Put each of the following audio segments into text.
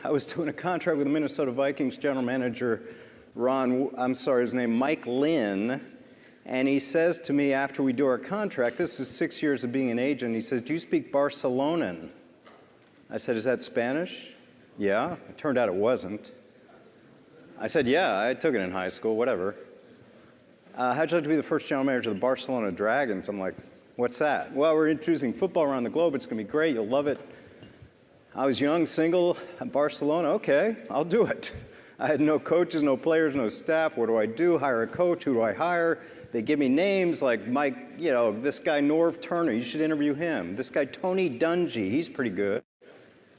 I was doing a contract with the Minnesota Vikings general manager, his name, Mike Lynn, and he says to me after we do our contract, this is 6 years of being an agent, he says, "Do you speak Barcelonan?" I said, "Is that Spanish?" "Yeah." It turned out it wasn't. I said, "Yeah, I took it in high school, whatever." "How'd you like to be the first general manager of the Barcelona Dragons?" I'm like, "What's that?" "Well, we're introducing football around the globe. It's going to be great. You'll love it." I was young, single, at Barcelona. Okay, I'll do it. I had no coaches, no players, no staff. What do I do? Hire a coach. Who do I hire? They give me names like Mike, this guy Norv Turner. You should interview him. This guy Tony Dungy. He's pretty good.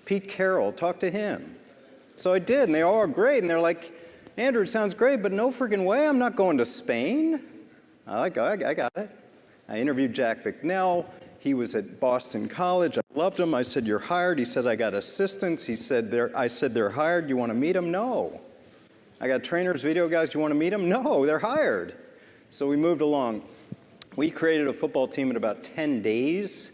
Pete Carroll. Talk to him. So I did, and they all are great. And they're like, "Andrew, it sounds great, but no freaking way. I'm not going to Spain." I got it. I interviewed Jack Bicknell. He was at Boston College. I loved him. I said, "You're hired." He said, "I got assistants." I said, "They're hired. You want to meet them?" "No." "I got trainers, video guys. You want to meet them?" "No, they're hired." So we moved along. We created a football team in about 10 days.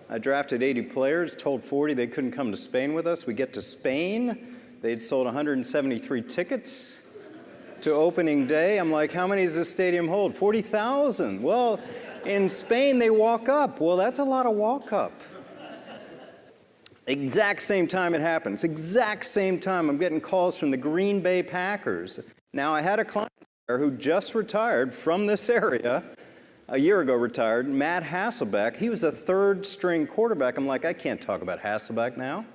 I drafted 80 players, told 40 they couldn't come to Spain with us. We get to Spain. They'd sold 173 tickets to opening day. I'm like, "How many does this stadium hold?" 40,000. Well, in Spain, they walk up. Well, that's a lot of walk up. Exact same time it happens. Exact same time I'm getting calls from the Green Bay Packers. Now, I had a client there who just retired from this area, a year ago retired, Matt Hasselbeck. He was a third-string quarterback. I'm like, I can't talk about Hasselbeck now.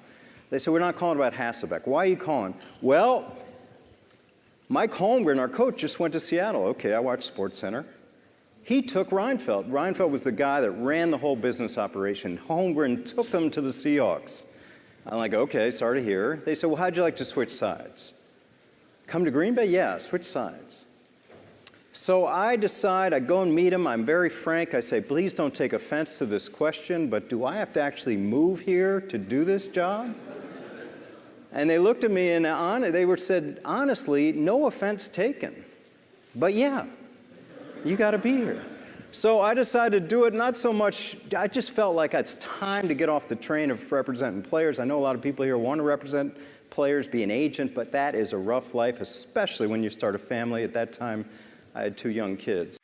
They said, "We're not calling about Hasselbeck." "Why are you calling?" "Well, Mike Holmgren, our coach, just went to Seattle." Okay, I watched SportsCenter. He took Reinfeldt. Reinfeldt was the guy that ran the whole business operation. Holmgren took them to the Seahawks. I'm like, okay, sorry to hear. They said, "Well, how'd you like to switch sides?" "Come to Green Bay?" "Yeah, switch sides." So I decide, I go and meet him. I'm very frank. I say, "Please don't take offense to this question, but do I have to actually move here to do this job?" And they looked at me and said, "Honestly, no offense taken. But yeah, you got to be here." So I decided to do it, not so much, I just felt like it's time to get off the train of representing players. I know a lot of people here want to represent players, be an agent, but that is a rough life, especially when you start a family. At that time, I had 2 young kids.